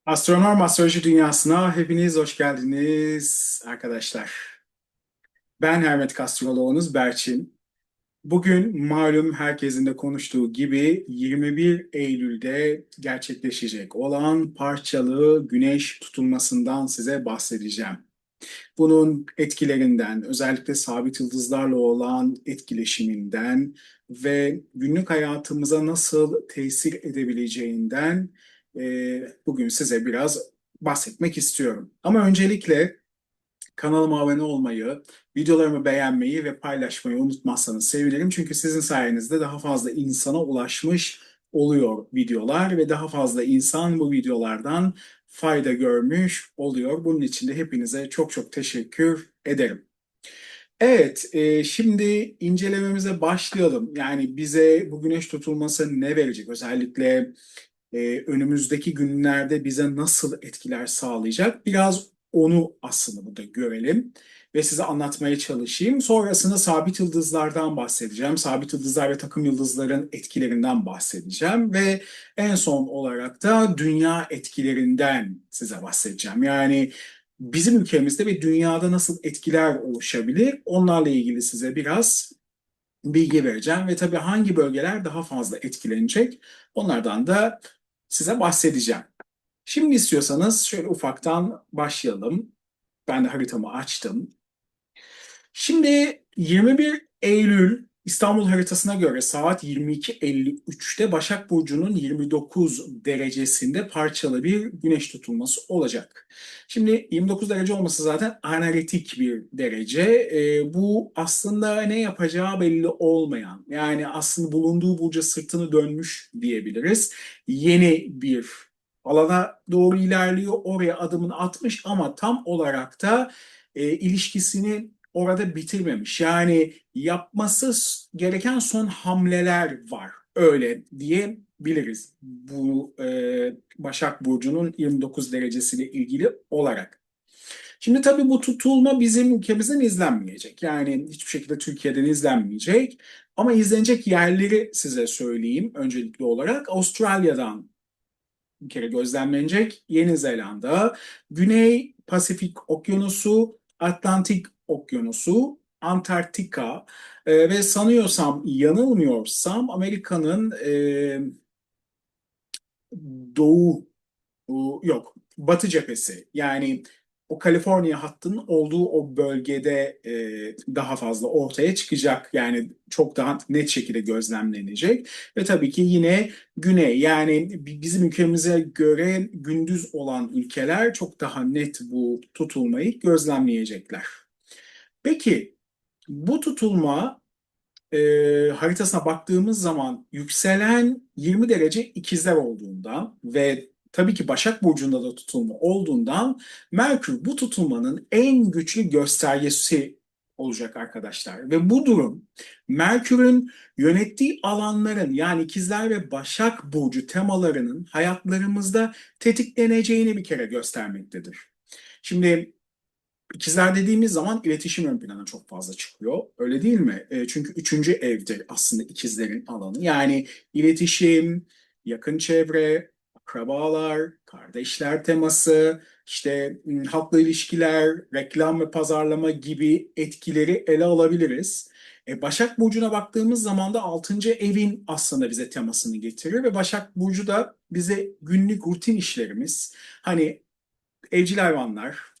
Astronom Astroloji Dünyası'na hepiniz hoş geldiniz arkadaşlar. Ben hermetik astroloğunuz Berçin. Bugün malum herkesin de konuştuğu gibi 21 Eylül'de gerçekleşecek olan parçalı güneş tutulmasından size bahsedeceğim. Bunun etkilerinden, özellikle sabit yıldızlarla olan etkileşiminden ve günlük hayatımıza nasıl tesir edebileceğinden bugün size biraz bahsetmek istiyorum. Ama öncelikle kanalıma abone olmayı, videolarımı beğenmeyi ve paylaşmayı unutmazsanız sevinirim. Çünkü sizin sayenizde daha fazla insana ulaşmış oluyor videolar ve daha fazla insan bu videolardan fayda görmüş oluyor. Bunun için de hepinize çok çok teşekkür ederim. Evet, şimdi incelememize başlayalım. Yani bize bu güneş tutulması ne verecek? Özellikle önümüzdeki günlerde bize nasıl etkiler sağlayacak? Biraz onu aslında burada görelim ve size anlatmaya çalışayım. Sonrasında sabit yıldızlardan bahsedeceğim. Sabit yıldızlar ve takım yıldızların etkilerinden bahsedeceğim ve en son olarak da dünya etkilerinden size bahsedeceğim. Yani bizim ülkemizde ve dünyada nasıl etkiler oluşabilir? Onlarla ilgili size biraz bilgi vereceğim ve tabii hangi bölgeler daha fazla etkilenecek? Onlardan da size bahsedeceğim. Şimdi istiyorsanız şöyle ufaktan başlayalım. Ben de haritamı açtım. Şimdi 21 Eylül İstanbul haritasına göre saat 22:53'te Başak Burcu'nun 29 derecesinde parçalı bir güneş tutulması olacak. Şimdi 29 derece olması zaten analitik bir derece. Bu aslında ne yapacağı belli olmayan, yani aslında bulunduğu burca sırtını dönmüş diyebiliriz. Yeni bir alana doğru ilerliyor, oraya adımını atmış ama tam olarak da ilişkisini orada bitirmemiş. Yani yapması gereken son hamleler var. Öyle diyebiliriz. Bu Başak Burcu'nun 29 derecesiyle ilgili olarak. Şimdi tabii bu tutulma bizim ülkemizden izlenmeyecek. Yani hiçbir şekilde Türkiye'den izlenmeyecek. Ama izlenecek yerleri size söyleyeyim öncelikli olarak. Avustralya'dan bir kere gözlemlenecek. Yeni Zelanda, Güney Pasifik Okyanusu, Atlantik Okyanusu, Antarktika ve sanıyorsam yanılmıyorsam Amerika'nın doğu yok batı cephesi, yani o Kaliforniya hattının olduğu o bölgede daha fazla ortaya çıkacak. Yani çok daha net şekilde gözlemlenecek. Ve tabii ki yine güney, yani bizim ülkemize göre gündüz olan ülkeler çok daha net bu tutulmayı gözlemleyecekler. Peki bu tutulma haritasına baktığımız zaman yükselen 20 derece ikizler olduğundan ve tabii ki Başak Burcu'nda da tutulma olduğundan Merkür bu tutulmanın en güçlü göstergesi olacak arkadaşlar. Ve bu durum Merkür'ün yönettiği alanların, yani ikizler ve Başak Burcu temalarının hayatlarımızda tetikleneceğini bir kere göstermektedir. Şimdi İkizler dediğimiz zaman iletişim ön plana çok fazla çıkıyor. Öyle değil mi? Çünkü üçüncü evdir aslında ikizlerin alanı. Yani iletişim, yakın çevre, akrabalar, kardeşler teması, işte halkla ilişkiler, reklam ve pazarlama gibi etkileri ele alabiliriz. Başak Burcu'na baktığımız zaman da 6. evin aslında bize temasını getiriyor ve Başak Burcu da bize günlük rutin işlerimiz, hani evcil hayvanlar,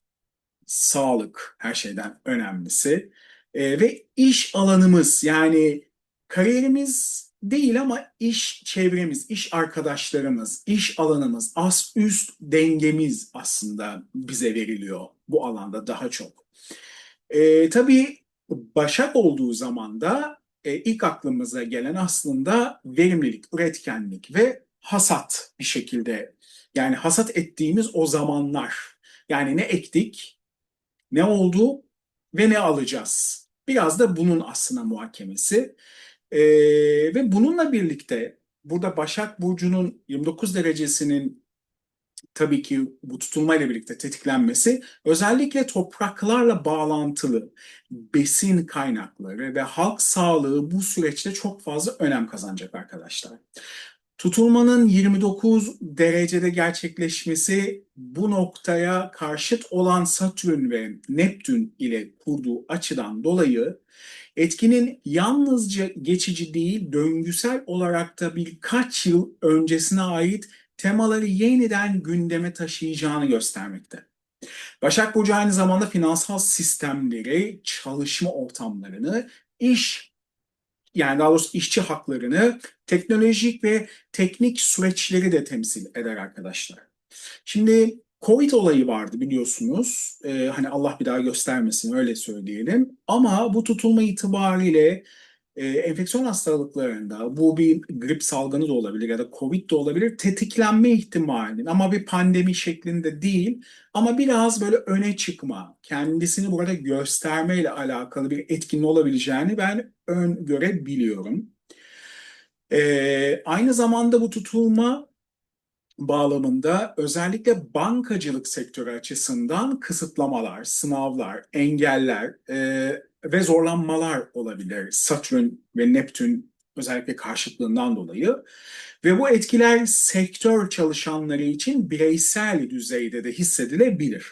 sağlık her şeyden önemlisi. Ve iş alanımız, yani kariyerimiz değil ama iş çevremiz, iş arkadaşlarımız, iş alanımız, ast üst dengemiz aslında bize veriliyor bu alanda daha çok. Tabii Başak olduğu zaman da ilk aklımıza gelen aslında verimlilik, üretkenlik ve hasat bir şekilde. Yani hasat ettiğimiz o zamanlar. Yani ne ektik, ne oldu ve ne alacağız? Biraz da bunun aslında muhakemesi. Ve bununla birlikte burada Başak Burcu'nun 29 derecesinin tabii ki bu tutulmayla birlikte tetiklenmesi özellikle topraklarla bağlantılı besin kaynakları ve halk sağlığı bu süreçte çok fazla önem kazanacak arkadaşlar. Tutulmanın 29 derecede gerçekleşmesi bu noktaya karşıt olan Satürn ve Neptün ile kurduğu açıdan dolayı etkinin yalnızca geçici değil, döngüsel olarak da birkaç yıl öncesine ait temaları yeniden gündeme taşıyacağını göstermekte. Başak Burcu aynı zamanda finansal sistemleri, çalışma ortamlarını, iş yani daha doğrusu işçi haklarını, teknolojik ve teknik süreçleri de temsil eder arkadaşlar. Şimdi Covid olayı vardı biliyorsunuz. Hani Allah bir daha göstermesin öyle söyleyelim. Ama bu tutulma itibariyle enfeksiyon hastalıklarında bu bir grip salgını da olabilir ya da Covid de olabilir tetiklenme ihtimalinin ama bir pandemi şeklinde değil ama biraz böyle öne çıkma, kendisini burada göstermeyle alakalı bir etkin olabileceğini ben öngörebiliyorum. Aynı zamanda bu tutulma bağlamında özellikle bankacılık sektörü açısından kısıtlamalar, sınavlar, engeller ve zorlanmalar olabilir. Satürn ve Neptün özellikle karşıtlığından dolayı. Ve bu etkiler sektör çalışanları için bireysel düzeyde de hissedilebilir.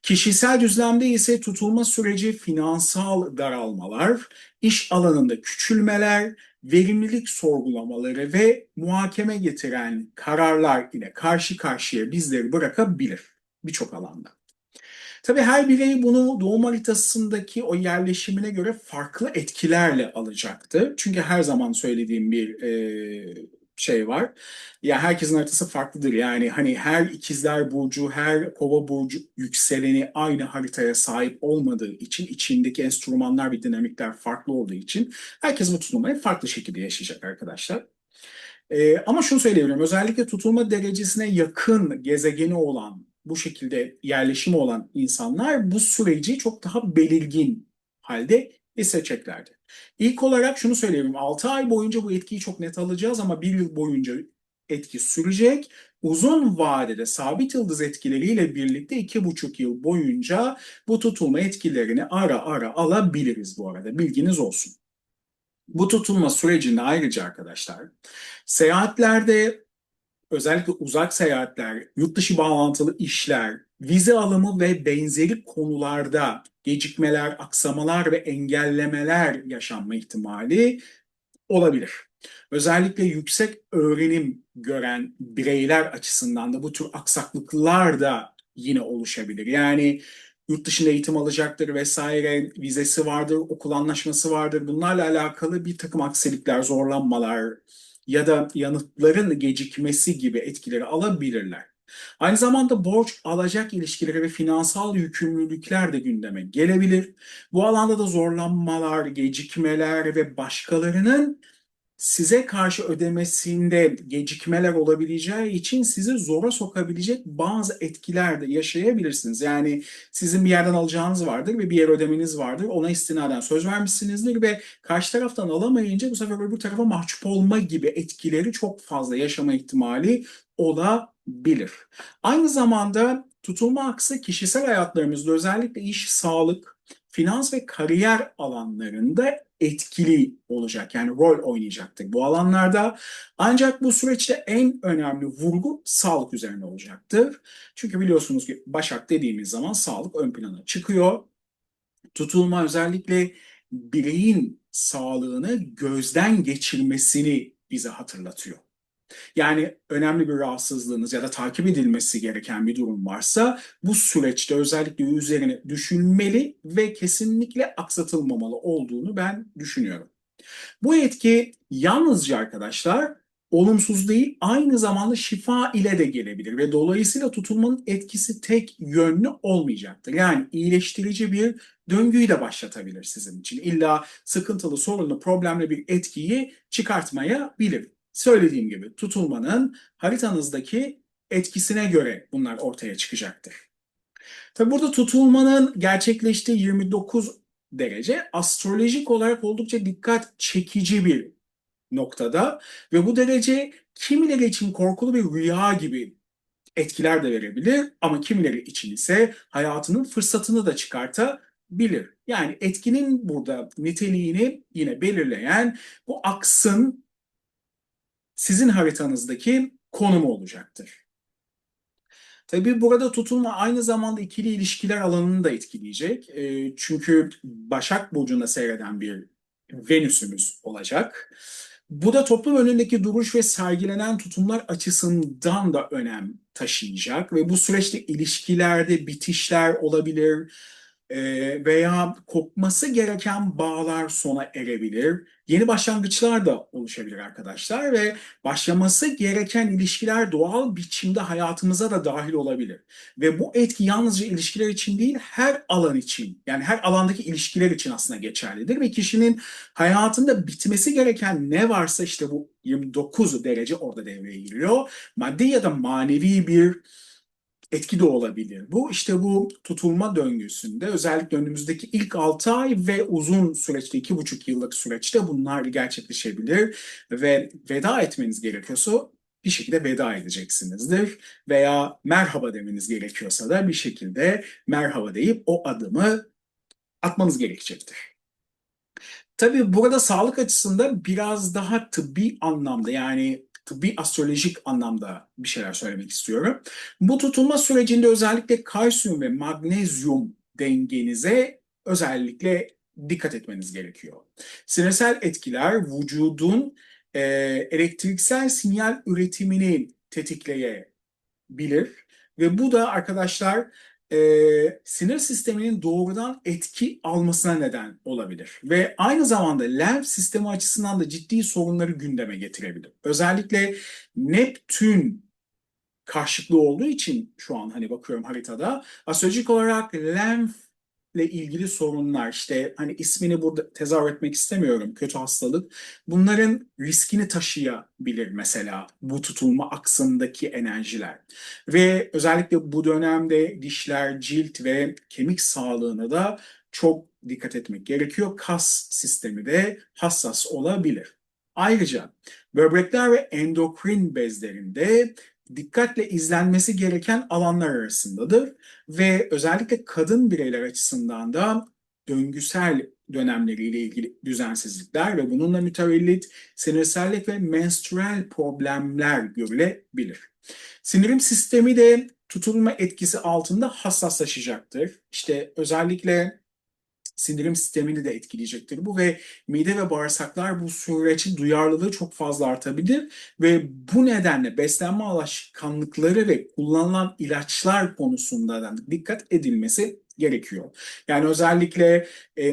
Kişisel düzlemde ise tutulma süreci finansal daralmalar, iş alanında küçülmeler, verimlilik sorgulamaları ve muhakeme getiren kararlar ile karşı karşıya bizleri bırakabilir birçok alanda. Tabii her birey bunu doğum haritasındaki o yerleşimine göre farklı etkilerle alacaktır. Çünkü her zaman söylediğim bir şey var. Ya herkesin haritası farklıdır. Yani hani her ikizler burcu, her kova burcu yükseleni aynı haritaya sahip olmadığı için içindeki enstrümanlar ve dinamikler farklı olduğu için herkes bu tutulmayı farklı şekilde yaşayacak arkadaşlar. Ama şunu söyleyebilirim. Özellikle tutulma derecesine yakın gezegeni olan, bu şekilde yerleşimi olan insanlar bu süreci çok daha belirgin halde hissedeceklerdir. İlk olarak şunu söyleyebilirim. 6 ay boyunca bu etkiyi çok net alacağız ama bir yıl boyunca etki sürecek. Uzun vadede sabit yıldız etkileriyle birlikte 2,5 yıl boyunca bu tutulma etkilerini ara ara alabiliriz bu arada. Bilginiz olsun. Bu tutulma sürecinde ayrıca arkadaşlar seyahatlerde özellikle uzak seyahatler, yurt dışı bağlantılı işler, vize alımı ve benzeri konularda gecikmeler, aksamalar ve engellemeler yaşanma ihtimali olabilir. Özellikle yüksek öğrenim gören bireyler açısından da bu tür aksaklıklar da yine oluşabilir. Yani yurt dışında eğitim alacaktır vesaire, vizesi vardır, okul anlaşması vardır. Bunlarla alakalı bir takım aksilikler, zorlanmalar ya da yanıtların gecikmesi gibi etkileri alabilirler. Aynı zamanda borç alacak ilişkileri ve finansal yükümlülükler de gündeme gelebilir. Bu alanda da zorlanmalar, gecikmeler ve başkalarının size karşı ödemesinde gecikmeler olabileceği için sizi zora sokabilecek bazı etkiler de yaşayabilirsiniz. Yani sizin bir yerden alacağınız vardır ve bir yer ödemeniz vardır. Ona istinaden söz vermişsinizdir ve karşı taraftan alamayınca bu sefer öbür tarafa mahcup olma gibi etkileri çok fazla yaşama ihtimali olabilir. Aynı zamanda tutulma aksı kişisel hayatlarımızda özellikle iş, sağlık, finans ve kariyer alanlarında etkili olacak. Yani rol oynayacaktır bu alanlarda. Ancak bu süreçte en önemli vurgu sağlık üzerine olacaktır. Çünkü biliyorsunuz ki Başak dediğimiz zaman sağlık ön plana çıkıyor. Tutulma özellikle bireyin sağlığını gözden geçirmesini bize hatırlatıyor. Yani önemli bir rahatsızlığınız ya da takip edilmesi gereken bir durum varsa bu süreçte özellikle üzerine düşünmeli ve kesinlikle aksatılmamalı olduğunu ben düşünüyorum. Bu etki yalnızca arkadaşlar olumsuz değil, aynı zamanda şifa ile de gelebilir ve dolayısıyla tutulmanın etkisi tek yönlü olmayacaktır. Yani iyileştirici bir döngüyü de başlatabilir sizin için. İlla sıkıntılı, sorunlu, problemli bir etkiyi çıkartmayabilir. Söylediğim gibi tutulmanın haritanızdaki etkisine göre bunlar ortaya çıkacaktır. Tabi burada tutulmanın gerçekleştiği 29 derece astrolojik olarak oldukça dikkat çekici bir noktada ve bu derece kimileri için korkulu bir rüya gibi etkiler de verebilir ama kimileri için ise hayatının fırsatını da çıkartabilir. Yani etkinin burada niteliğini yine belirleyen bu aksın sizin haritanızdaki konumu olacaktır. Tabii burada tutulma aynı zamanda ikili ilişkiler alanını da etkileyecek. Çünkü Başak Burcu'nda seyreden bir Venüs'ümüz olacak. Bu da toplum önündeki duruş ve sergilenen tutumlar açısından da önem taşıyacak ve bu süreçte ilişkilerde bitişler olabilir, veya kopması gereken bağlar sona erebilir. Yeni başlangıçlar da oluşabilir arkadaşlar ve başlaması gereken ilişkiler doğal biçimde hayatımıza da dahil olabilir. Ve bu etki yalnızca ilişkiler için değil, her alan için, yani her alandaki ilişkiler için aslında geçerlidir ve kişinin hayatında bitmesi gereken ne varsa işte bu 29 derece orada devreye giriyor. Maddi ya da manevi bir etki de olabilir. Bu işte bu tutulma döngüsünde özellikle önümüzdeki ilk 6 ay ve uzun süreçte 2,5 yıllık süreçte bunlar gerçekleşebilir ve veda etmeniz gerekiyorsa bir şekilde veda edeceksinizdir veya merhaba demeniz gerekiyorsa da bir şekilde merhaba deyip o adımı atmanız gerekecektir. Tabii burada sağlık açısından biraz daha tıbbi anlamda yani tıbbi astrolojik anlamda bir şeyler söylemek istiyorum. Bu tutulma sürecinde özellikle kalsiyum ve magnezyum dengenize özellikle dikkat etmeniz gerekiyor. Sinirsel etkiler vücudun e, elektriksel sinyal üretimini tetikleyebilir bilir ve bu da arkadaşlar sinir sisteminin doğrudan etki almasına neden olabilir. Ve aynı zamanda lenf sistemi açısından da ciddi sorunları gündeme getirebilir. Özellikle Neptün karşıtlığı olduğu için şu an hani bakıyorum haritada astrolojik olarak lenfle ilgili sorunlar işte hani ismini burada tezahür etmek istemiyorum kötü hastalık bunların riskini taşıyabilir mesela bu tutulma aksındaki enerjiler ve özellikle bu dönemde dişler, cilt ve kemik sağlığına da çok dikkat etmek gerekiyor. Kas sistemi de hassas olabilir. Ayrıca böbrekler ve endokrin bezlerinde dikkatle izlenmesi gereken alanlar arasındadır ve özellikle kadın bireyler açısından da döngüsel dönemleriyle ilgili düzensizlikler ve bununla mütevellit sinirsellik ve menstrüel problemler görülebilir. Sindirim sistemi de tutulma etkisi altında hassaslaşacaktır. İşte özellikle sindirim sistemini de etkileyecektir bu ve mide ve bağırsaklar bu süreçte duyarlılığı çok fazla artabilir ve bu nedenle beslenme alışkanlıkları ve kullanılan ilaçlar konusunda da dikkat edilmesi gerekiyor. Yani özellikle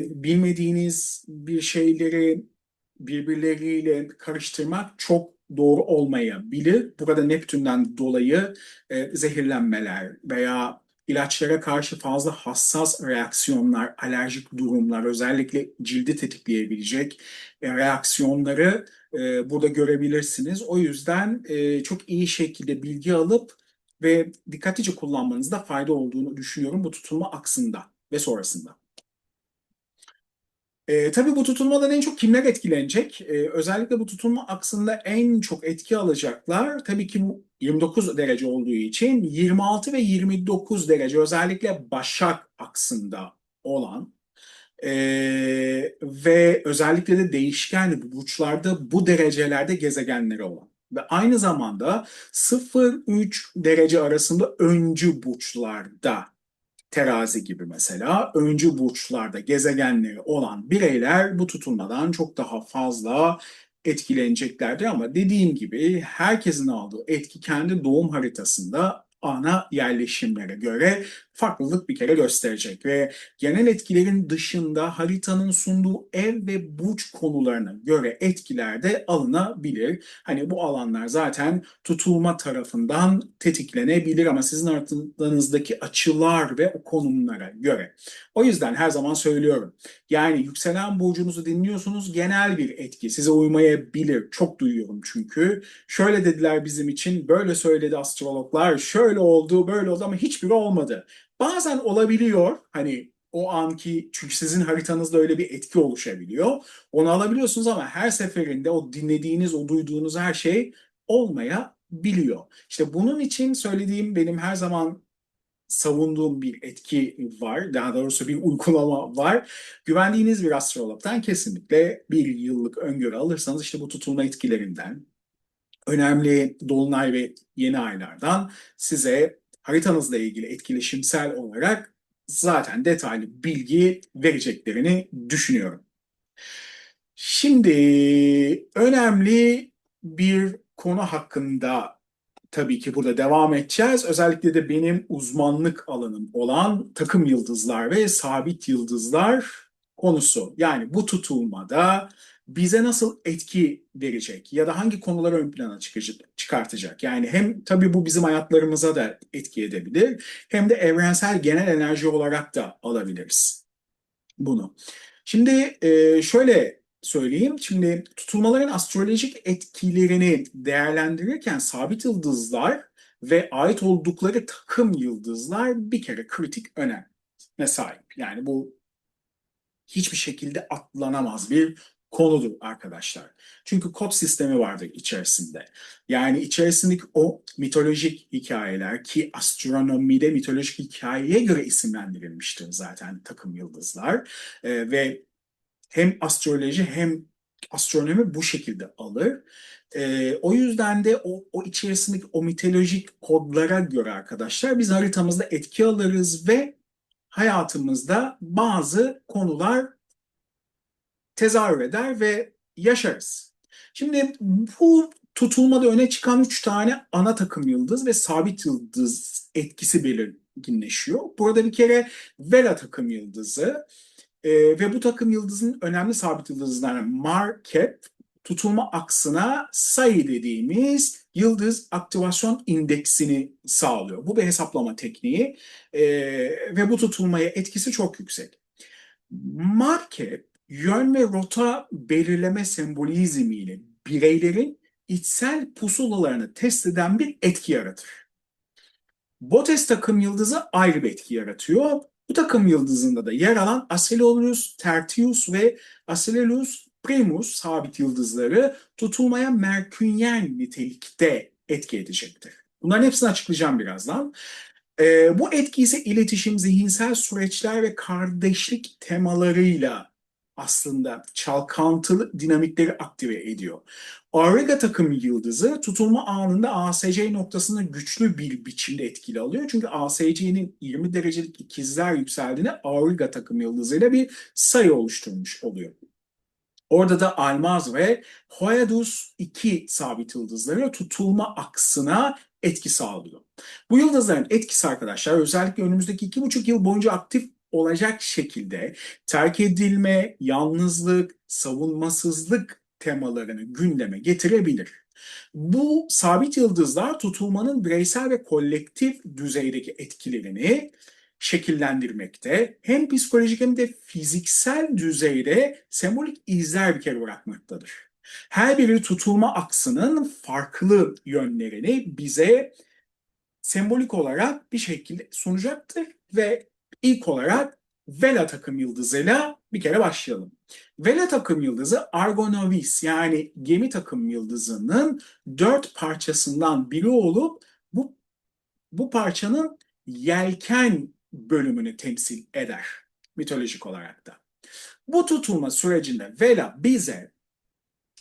bilmediğiniz bir şeyleri birbirleriyle karıştırmak çok doğru olmayabilir. Burada Neptün'den dolayı zehirlenmeler veya ilaçlara karşı fazla hassas reaksiyonlar, alerjik durumlar, özellikle cildi tetikleyebilecek reaksiyonları burada görebilirsiniz. O yüzden çok iyi şekilde bilgi alıp ve dikkatlice kullanmanızda fayda olduğunu düşünüyorum bu tutulma aksında ve sonrasında. Tabii bu tutulmadan en çok kimler etkilenecek? Özellikle bu tutulma aksında en çok etki alacaklar tabii ki bu 29 derece olduğu için 26 ve 29 derece özellikle Başak aksında olan ve özellikle de değişken burçlarda bu derecelerde gezegenleri olan ve aynı zamanda 0-3 derece arasında öncü burçlarda terazi gibi mesela öncü burçlarda gezegenleri olan bireyler bu tutulmadan çok daha fazla etkileneceklerdir ama dediğim gibi herkesin aldığı etki kendi doğum haritasında ana yerleşimlere göre farklılık bir kere gösterecek ve genel etkilerin dışında haritanın sunduğu ev ve burç konularına göre etkiler de alınabilir. Hani bu alanlar zaten tutulma tarafından tetiklenebilir ama sizin haritanızdaki açılar ve o konumlara göre. O yüzden her zaman söylüyorum. Yani yükselen burcunuzu dinliyorsunuz genel bir etki size uymayabilir. Çok duyuyorum çünkü. Şöyle dediler bizim için, böyle söyledi astrologlar, şöyle oldu, böyle oldu ama hiçbiri olmadı. Bazen olabiliyor hani o anki çünkü sizin haritanızda öyle bir etki oluşabiliyor. Onu alabiliyorsunuz ama her seferinde o dinlediğiniz, o duyduğunuz her şey olmayabiliyor. İşte bunun için söylediğim benim her zaman savunduğum bir etki var. Daha doğrusu bir uygulama var. Güvendiğiniz bir astrologdan kesinlikle bir yıllık öngörü alırsanız işte bu tutulma etkilerinden önemli dolunay ve yeni aylardan size haritanızla ilgili etkileşimsel olarak zaten detaylı bilgi vereceklerini düşünüyorum. Şimdi önemli bir konu hakkında tabii ki burada devam edeceğiz. Özellikle de benim uzmanlık alanım olan takım yıldızlar ve sabit yıldızlar konusu. Yani bu tutulmada bize nasıl etki verecek ya da hangi konuları ön plana çıkartacak? Yani hem tabii bu bizim hayatlarımıza da etki edebilir, hem de evrensel genel enerji olarak da alabiliriz bunu. Şimdi şöyle söyleyeyim. Şimdi tutulmaların astrolojik etkilerini değerlendirirken sabit yıldızlar ve ait oldukları takım yıldızlar bir kere kritik öneme sahip. Yani bu hiçbir şekilde atlanamaz bir konudur arkadaşlar. Çünkü kod sistemi vardır içerisinde. Yani içerisindeki o mitolojik hikayeler ki astronomide mitolojik hikayeye göre isimlendirilmiştir zaten takım yıldızlar. Ve hem astroloji hem astronomi bu şekilde alır. O yüzden de o içerisindeki o mitolojik kodlara göre arkadaşlar biz haritamızda etki alırız ve hayatımızda bazı konular tezahür eder ve yaşarız. Şimdi bu tutulmada öne çıkan üç tane ana takım yıldız ve sabit yıldız etkisi belirginleşiyor. Burada bir kere Vela takım yıldızı ve bu takım yıldızın önemli sabit yıldızlarından Markep tutulma aksına SAI dediğimiz yıldız aktivasyon indeksini sağlıyor. Bu bir hesaplama tekniği ve bu tutulmaya etkisi çok yüksek. Marke yön ve rota belirleme sembolizmiyle bireylerin içsel pusulalarını test eden bir etki yaratır. Botes takım yıldızı ayrı bir etki yaratıyor. Bu takım yıldızında da yer alan Achelous Tertius ve Achelous Primus sabit yıldızları tutulmaya merkünyen nitelikte etki edecektir. Bunların hepsini açıklayacağım birazdan. Bu etki ise iletişim, zihinsel süreçler ve kardeşlik temalarıyla aslında çalkantılı dinamikleri aktive ediyor. Auriga takım yıldızı tutulma anında ASC noktasını güçlü bir biçimde etkili alıyor. Çünkü ASC'nin 20 derecelik ikizler yükseldiğinde Auriga takım yıldızıyla bir sayı oluşturmuş oluyor. Orada da Almaz ve Hoyadus 2 sabit yıldızları tutulma aksına etki sağlıyor. Bu yıldızların etkisi arkadaşlar özellikle önümüzdeki 2,5 yıl boyunca aktif olacak şekilde terk edilme, yalnızlık, savunmasızlık temalarını gündeme getirebilir. Bu sabit yıldızlar tutulmanın bireysel ve kolektif düzeydeki etkilerini şekillendirmekte, hem psikolojik hem de fiziksel düzeyde sembolik izler bir kere bırakmaktadır. Her biri tutulma aksının farklı yönlerini bize sembolik olarak bir şekilde sunacaktır ve ilk olarak Vela takım yıldızıyla bir kere başlayalım. Vela takım yıldızı Argo Novis yani gemi takım yıldızının 4 parçasından biri olup bu parçanın yelken bölümünü temsil eder mitolojik olarak da. Bu tutulma sürecinde Vela bize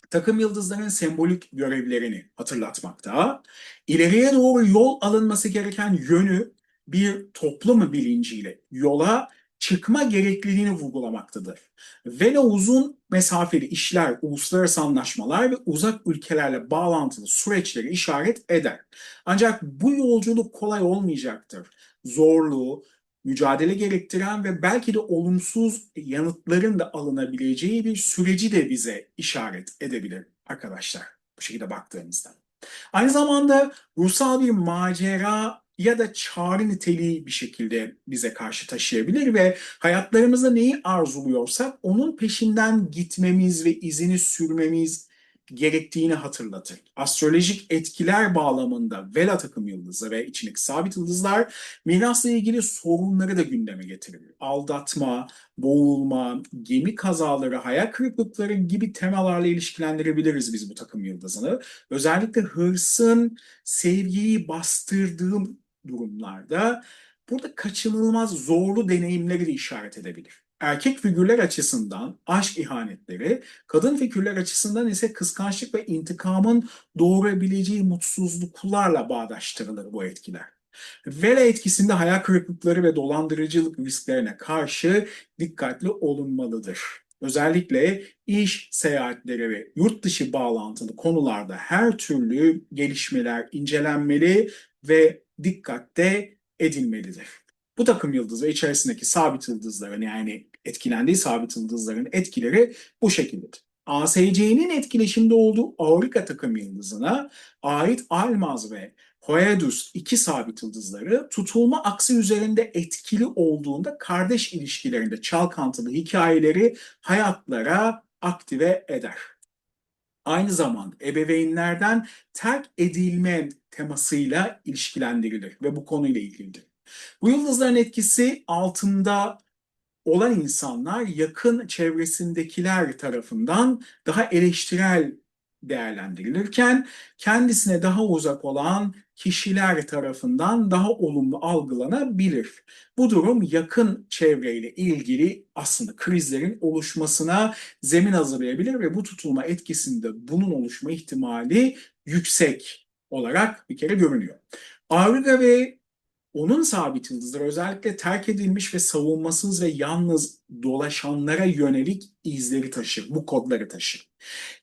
takım yıldızların sembolik görevlerini hatırlatmakta, ileriye doğru yol alınması gereken yönü bir toplum bilinciyle yola çıkma gerekliliğini vurgulamaktadır. Vela uzun mesafeli işler, uluslararası anlaşmalar ve uzak ülkelerle bağlantılı süreçleri işaret eder. Ancak bu yolculuk kolay olmayacaktır. Zorlu, mücadele gerektiren ve belki de olumsuz yanıtların da alınabileceği bir süreci de bize işaret edebilir arkadaşlar. Bu şekilde baktığımızda. Aynı zamanda ruhsal bir macera ya da çağrı niteliği bir şekilde bize karşı taşıyabilir ve hayatlarımızda neyi arzuluyorsak onun peşinden gitmemiz ve izini sürmemiz gerektiğini hatırlatır. Astrolojik etkiler bağlamında Vela takım yıldızı ve içindeki sabit yıldızlar mirasla ilgili sorunları da gündeme getirir. Aldatma, boğulma, gemi kazaları, hayal kırıklıkları gibi temalarla ilişkilendirebiliriz biz bu takım yıldızını. Özellikle hırsın sevgiyi bastırdığım durumlarda burada kaçınılmaz zorlu deneyimleri de işaret edebilir. erkek figürler açısından aşk ihanetleri, kadın figürler açısından ise kıskançlık ve intikamın doğurabileceği mutsuzluklarla bağdaştırılır bu etkiler. Vela etkisinde hayal kırıklıkları ve dolandırıcılık risklerine karşı dikkatli olunmalıdır. Özellikle iş seyahatleri ve yurt dışı bağlantılı konularda her türlü gelişmeler incelenmeli ve dikkatte edilmelidir. Bu takım yıldız ve içerisindeki sabit yıldızların yani etkilendiği sabit yıldızların etkileri bu şekildedir. ASC'nin etkileşimde olduğu Auriga takım yıldızına ait Almaz ve Hoedus iki sabit yıldızları tutulma aksi üzerinde etkili olduğunda kardeş ilişkilerinde çalkantılı hikayeleri hayatlara aktive eder. Aynı zamanda ebeveynlerden terk edilme temasıyla ilişkilendirilir ve bu konuyla ilgilidir. Bu yıldızların etkisi altında olan insanlar yakın çevresindekiler tarafından daha eleştirel değerlendirilirken kendisine daha uzak olan kişiler tarafından daha olumlu algılanabilir. Bu durum yakın çevreyle ilgili aslında krizlerin oluşmasına zemin hazırlayabilir ve bu tutulma etkisinde bunun oluşma ihtimali yüksek olarak bir kere görünüyor. Auriga ve onun sabit yıldızları özellikle terk edilmiş ve savunmasız ve yalnız dolaşanlara yönelik izleri taşır, bu kodları taşır.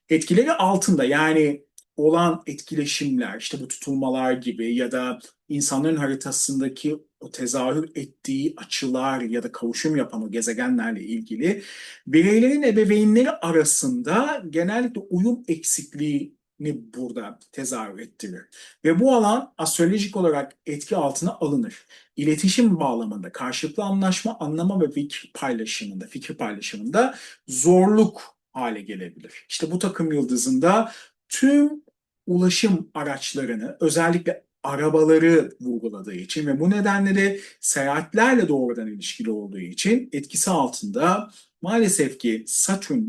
Etkileri altında yani olan etkileşimler, işte bu tutulmalar gibi ya da insanların haritasındaki o tezahür ettiği açılar ya da kavuşum yapan o gezegenlerle ilgili bireylerin ebeveynleri arasında genellikle uyum eksikliği burada tezahür ettirir. Ve bu alan astrolojik olarak etki altına alınır. İletişim bağlamında, karşılıklı anlaşma, anlama ve fikir paylaşımında zorluk hale gelebilir. İşte bu takım yıldızında tüm ulaşım araçlarını, özellikle arabaları vurguladığı için ve bu nedenle de seyahatlerle doğrudan ilişkili olduğu için etkisi altında maalesef ki Satürn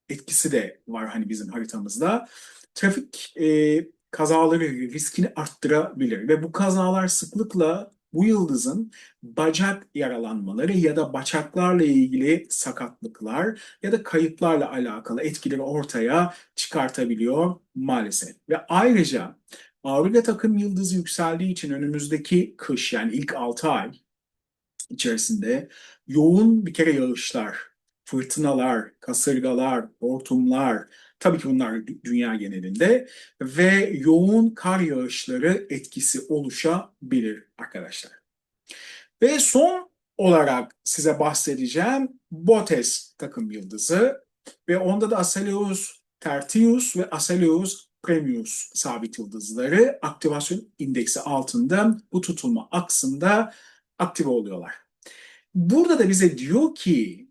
etkisi de var hani bizim haritamızda. Trafik kazaları riskini arttırabilir ve bu kazalar sıklıkla bu yıldızın bacak yaralanmaları ya da bacaklarla ilgili sakatlıklar ya da kayıplarla alakalı etkileri ortaya çıkartabiliyor maalesef. Ve ayrıca Auriga takım yıldızı yükseldiği için önümüzdeki kış yani ilk 6 ay içerisinde yoğun bir kere yağışlar, fırtınalar, kasırgalar, hortumlar, tabii ki bunlar dünya genelinde ve yoğun kar yağışları etkisi oluşabilir arkadaşlar. Ve son olarak size bahsedeceğim Botes takım yıldızı ve onda da Aceleus Tertius ve Aceleus Premius sabit yıldızları aktivasyon indeksi altında bu tutulma aksında aktive oluyorlar. Burada da bize diyor ki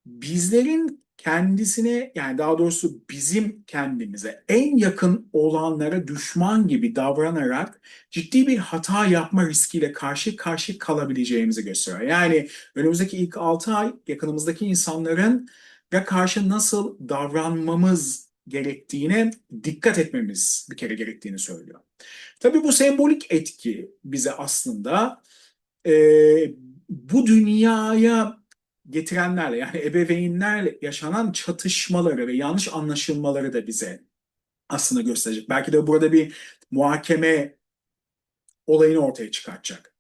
bizlerin kendisine yani daha doğrusu bizim kendimize en yakın olanlara düşman gibi davranarak ciddi bir hata yapma riskiyle karşı karşı kalabileceğimizi gösteriyor. Yani önümüzdeki ilk 6 ay yakınımızdaki insanların ya karşı nasıl davranmamız gerektiğine dikkat etmemiz bir kere gerektiğini söylüyor. Tabii bu sembolik etki bize aslında e, bu dünyaya getirenlerle yani ebeveynlerle yaşanan çatışmaları ve yanlış anlaşılmaları da bize aslında gösterecek. Belki de burada bir muhakeme olayını ortaya çıkartacak.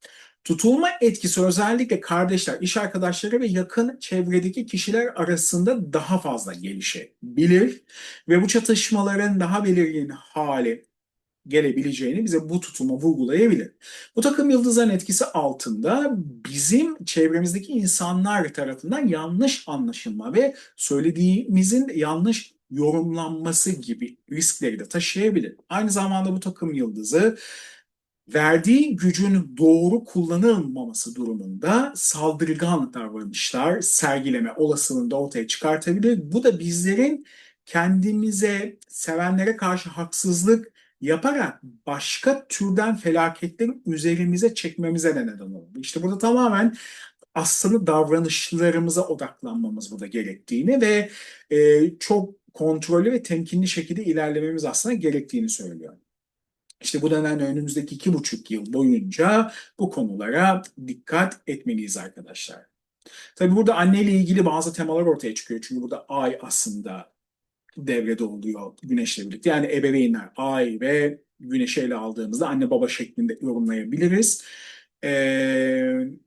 Tutulma etkisi özellikle kardeşler, iş arkadaşları ve yakın çevredeki kişiler arasında daha fazla gelişebilir ve bu çatışmaların daha belirgin hale gelebileceğini bize bu tutulma vurgulayabilir. Bu takım yıldızların etkisi altında bizim çevremizdeki insanlar tarafından yanlış anlaşılma ve söylediğimizin yanlış yorumlanması gibi riskleri de taşıyabilir. Aynı zamanda bu takım yıldızı verdiği gücün doğru kullanılmaması durumunda saldırgan davranışlar sergileme olasılığını da ortaya çıkartabilir. Bu da bizlerin kendimize, sevenlere karşı haksızlık yaparak başka türden felaketleri üzerimize çekmemize de neden olur. İşte burada tamamen aslında davranışlarımıza odaklanmamız burada gerektiğini ve çok kontrollü ve temkinli şekilde ilerlememiz aslında gerektiğini söylüyor. İşte bu nedenle önümüzdeki 2,5 yıl boyunca bu konulara dikkat etmeliyiz arkadaşlar. Tabii burada anneyle ilgili bazı temalar ortaya çıkıyor. Çünkü burada ay aslında devrede oluyor güneşle birlikte. Yani ebeveynler ay ve güneşi ele aldığımızda anne baba şeklinde yorumlayabiliriz.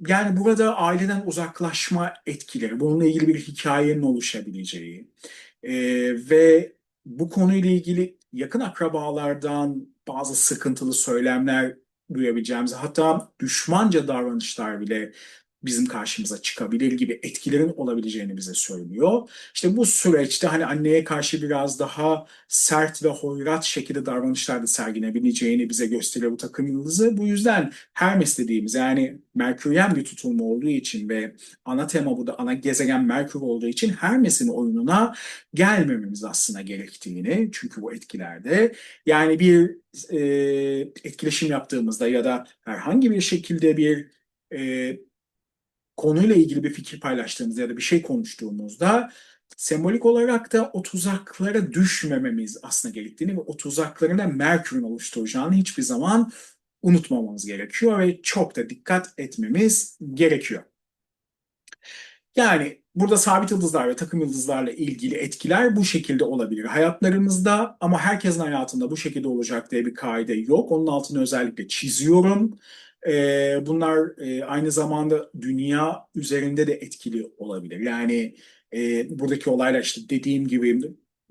Yani burada aileden uzaklaşma etkileri, bununla ilgili bir hikayenin oluşabileceği ve bu konuyla ilgili yakın akrabalardan bazı sıkıntılı söylemler duyabileceğimiz, hatta düşmanca davranışlar bile bizim karşımıza çıkabilir gibi etkilerin olabileceğini bize söylüyor. İşte bu süreçte hani anneye karşı biraz daha sert ve hoyrat şekilde davranışlar da sergilenebileceğini bize gösteriyor bu takım yıldızı. Bu yüzden Hermes dediğimiz, yani Merküryen bir tutulma olduğu için ve ana tema burada ana gezegen Merkür olduğu için Hermes'in oyununa gelmememiz aslında gerektiğini, çünkü bu etkilerde yani bir etkileşim yaptığımızda ya da herhangi bir şekilde bir e, konuyla ilgili bir fikir paylaştığımızda ya da bir şey konuştuğumuzda sembolik olarak da o tuzaklara düşmememiz aslında gerektiğini ve o tuzakların da Merkür'ün oluşturacağını hiçbir zaman unutmamamız gerekiyor ve çok da dikkat etmemiz gerekiyor. Yani burada sabit yıldızlar ve takım yıldızlarla ilgili etkiler bu şekilde olabilir hayatlarımızda, ama herkesin hayatında bu şekilde olacak diye bir kaide yok. Onun altını özellikle çiziyorum. Bunlar aynı zamanda dünya üzerinde de etkili olabilir. Yani buradaki olaylar, işte dediğim gibi,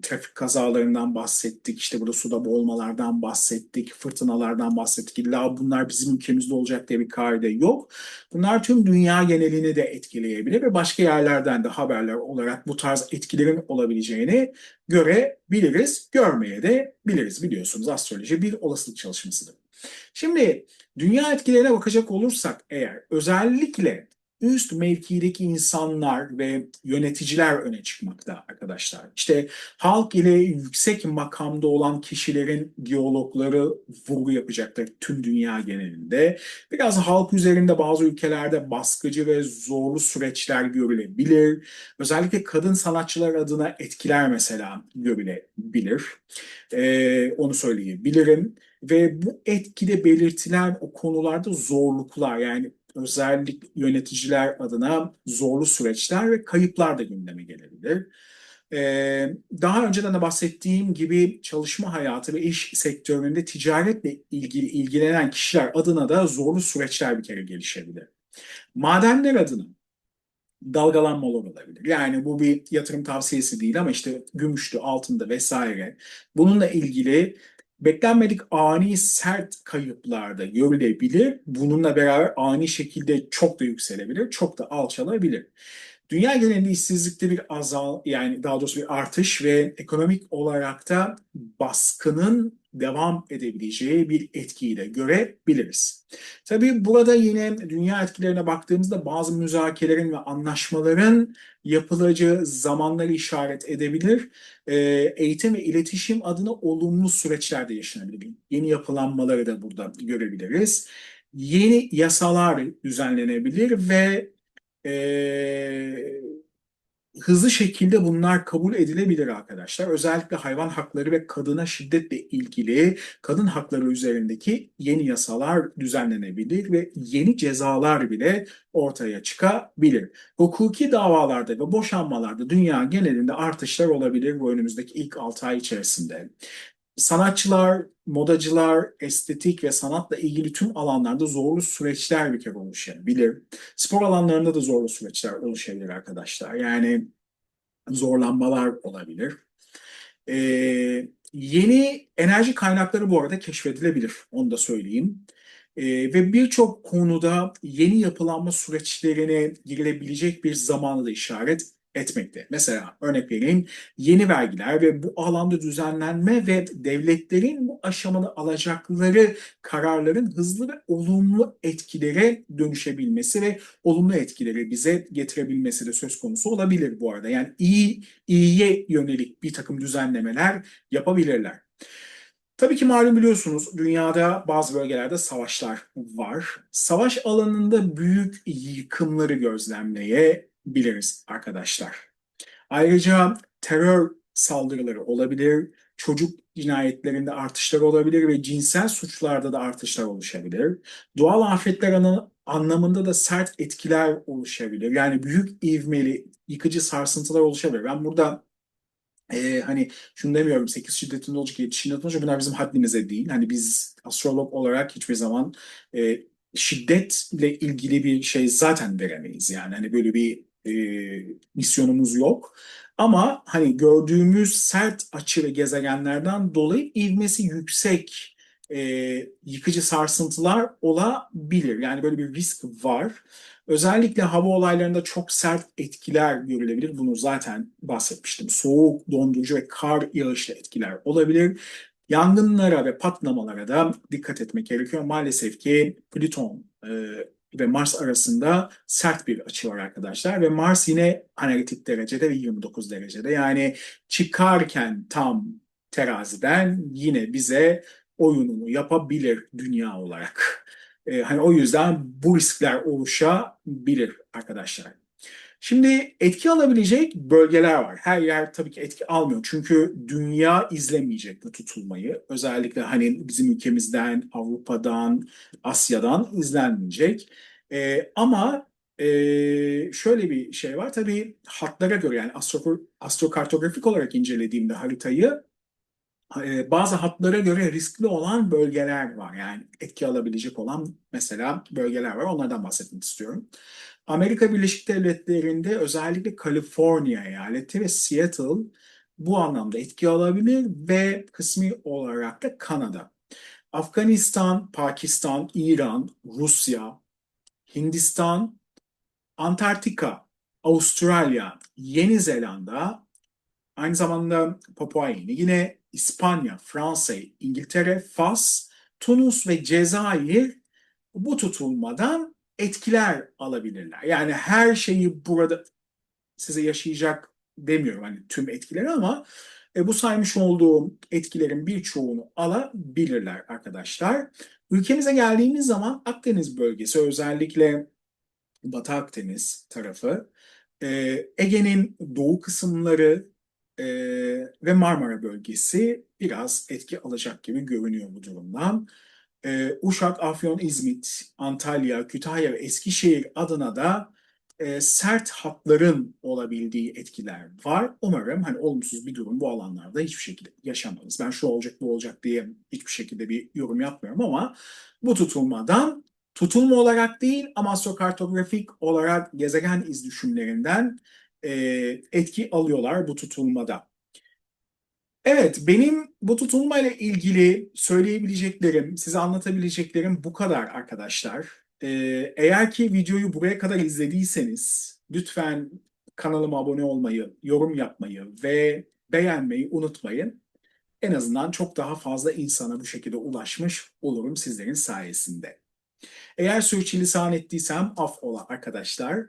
trafik kazalarından bahsettik, işte burada suda boğulmalardan bahsettik, fırtınalardan bahsettik. İlla bunlar bizim ülkemizde olacak diye bir kaide yok. Bunlar tüm dünya genelini de etkileyebilir ve başka yerlerden de haberler olarak bu tarz etkilerin olabileceğini görebiliriz, görmeye de biliriz. Biliyorsunuz, astroloji bir olasılık çalışmasıdır. Şimdi dünya etkilerine bakacak olursak eğer, özellikle üst mevkideki insanlar ve yöneticiler öne çıkmakta arkadaşlar. İşte halk ile yüksek makamda olan kişilerin diyalogları vurgu yapacaktır tüm dünya genelinde. Biraz halk üzerinde bazı ülkelerde baskıcı ve zorlu süreçler görülebilir. Özellikle kadın sanatçılar adına etkiler mesela görülebilir. Onu söyleyebilirim. Ve bu etkide belirtilen o konularda zorluklar, yani özellikle yöneticiler adına zorlu süreçler ve kayıplar da gündeme gelebilir. Daha önceden de bahsettiğim gibi çalışma hayatı ve iş sektöründe ticaretle ilgili ilgilenen kişiler adına da zorlu süreçler bir kere gelişebilir. Madenler adına dalgalanmalar olabilir. Yani bu bir yatırım tavsiyesi değil, ama işte gümüştü, altında vesaire. Bununla ilgili beklenmedik ani sert kayıplarda görülebilir. Bununla beraber ani şekilde çok da yükselebilir, çok da alçalabilir. Dünya genelinde işsizlikte bir yani daha doğrusu bir artış ve ekonomik olarak da baskının devam edebileceği bir etkiyi de görebiliriz. Tabii burada yine dünya etkilerine baktığımızda bazı müzakerelerin ve anlaşmaların yapılacağı zamanları işaret edebilir. Eğitim ve iletişim adına olumlu süreçler de yaşanabilir. Yeni yapılanmaları da burada görebiliriz. Yeni yasalar düzenlenebilir ve e, hızlı şekilde bunlar kabul edilebilir arkadaşlar. Özellikle hayvan hakları ve kadına şiddetle ilgili kadın hakları üzerindeki yeni yasalar düzenlenebilir ve yeni cezalar bile ortaya çıkabilir. Hukuki davalarda ve boşanmalarda dünya genelinde artışlar olabilir bu önümüzdeki ilk 6 ay içerisinde. Sanatçılar, modacılar, estetik ve sanatla ilgili tüm alanlarda zorlu süreçler bir kere oluşabilir. Spor alanlarında da zorlu süreçler oluşabilir arkadaşlar. Yani zorlanmalar olabilir. Yeni enerji kaynakları bu arada keşfedilebilir. Onu da söyleyeyim. Ve birçok konuda yeni yapılanma süreçlerine girilebilecek bir zamanı da işaret etmekte. Mesela örnek vereyim, yeni vergiler ve bu alanda düzenlenme ve devletlerin bu aşamada alacakları kararların hızlı ve olumlu etkilere dönüşebilmesi ve olumlu etkileri bize getirebilmesi de söz konusu olabilir bu arada. Yani iyiye yönelik bir takım düzenlemeler yapabilirler. Tabii ki malum, biliyorsunuz, dünyada bazı bölgelerde savaşlar var. Savaş alanında büyük yıkımları gözlemleyebiliriz arkadaşlar. Ayrıca terör saldırıları olabilir, çocuk cinayetlerinde artışlar olabilir ve cinsel suçlarda da artışlar oluşabilir. Doğal afetler anlamında da sert etkiler oluşabilir. Yani büyük ivmeli, yıkıcı sarsıntılar oluşabilir. Ben burada hani şunu demiyorum, 8 şiddetinde olacak, 7 şiddetinde olacak, bunlar bizim haddimize değil. Hani biz astrolog olarak hiçbir zaman e, şiddetle ilgili bir şey zaten veremeyiz. Yani hani böyle bir misyonumuz yok. Ama hani gördüğümüz sert açı ve gezegenlerden dolayı ivmesi yüksek e, yıkıcı sarsıntılar olabilir. Yani böyle bir risk var. Özellikle hava olaylarında çok sert etkiler görülebilir. Bunu zaten bahsetmiştim. Soğuk, dondurucu ve kar yağışlı etkiler olabilir. Yangınlara ve patlamalara da dikkat etmek gerekiyor. Maalesef ki Plüton ve Mars arasında sert bir açı var arkadaşlar. Ve Mars yine analitik derecede ve 29 derecede. Yani çıkarken tam teraziden yine bize oyununu yapabilir dünya olarak. Hani o yüzden bu riskler oluşabilir arkadaşlar. Şimdi etki alabilecek bölgeler var. Her yer tabii ki etki almıyor. Çünkü dünya izlemeyecek bu tutulmayı. Özellikle hani bizim ülkemizden, Avrupa'dan, Asya'dan izlenmeyecek. Ama şöyle bir şey var. Tabii hatlara göre, yani astrokartografik olarak incelediğimde haritayı, bazı hatlara göre riskli olan bölgeler var. Yani etki alabilecek olan mesela bölgeler var. Onlardan bahsetmek istiyorum. Amerika Birleşik Devletleri'nde özellikle Kaliforniya eyaleti ve Seattle bu anlamda etki alabilir ve kısmi olarak da Kanada. Afganistan, Pakistan, İran, Rusya, Hindistan, Antarktika, Avustralya, Yeni Zelanda, aynı zamanda Papua Yeni Gine, İspanya, Fransa, İngiltere, Fas, Tunus ve Cezayir bu tutulmadan etkiler alabilirler. Yani her şeyi burada size yaşayacak demiyorum, hani tüm etkileri, ama bu saymış olduğum etkilerin birçoğunu alabilirler arkadaşlar. Ülkemize geldiğimiz zaman Akdeniz bölgesi, özellikle Batı Akdeniz tarafı, Ege'nin doğu kısımları e, ve Marmara bölgesi biraz etki alacak gibi görünüyor bu durumdan. Uşak, Afyon, İzmit, Antalya, Kütahya ve Eskişehir adına da sert hatların olabildiği etkiler var. Umarım hani olumsuz bir durum bu alanlarda hiçbir şekilde yaşamayız. Ben şu olacak bu olacak diye hiçbir şekilde bir yorum yapmıyorum, ama bu tutulmadan, tutulma olarak değil ama astrokartografik olarak gezegen iz düşümlerinden e, etki alıyorlar bu tutulmada. Evet, benim bu tutulmayla ilgili söyleyebileceklerim, size anlatabileceklerim bu kadar arkadaşlar. Eğer ki videoyu buraya kadar izlediyseniz lütfen kanalıma abone olmayı, yorum yapmayı ve beğenmeyi unutmayın. En azından çok daha fazla insana bu şekilde ulaşmış olurum sizlerin sayesinde. Eğer sürçülisan ettiysem affola arkadaşlar.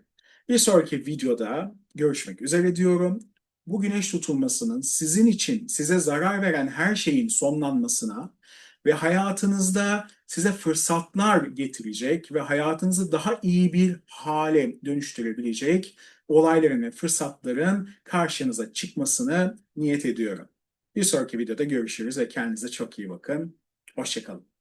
Bir sonraki videoda görüşmek üzere diyorum. Bu güneş tutulmasının sizin için size zarar veren her şeyin sonlanmasına ve hayatınızda size fırsatlar getirecek ve hayatınızı daha iyi bir hale dönüştürebilecek olayların ve fırsatların karşınıza çıkmasını niyet ediyorum. Bir sonraki videoda görüşürüz ve kendinize çok iyi bakın. Hoşça kalın.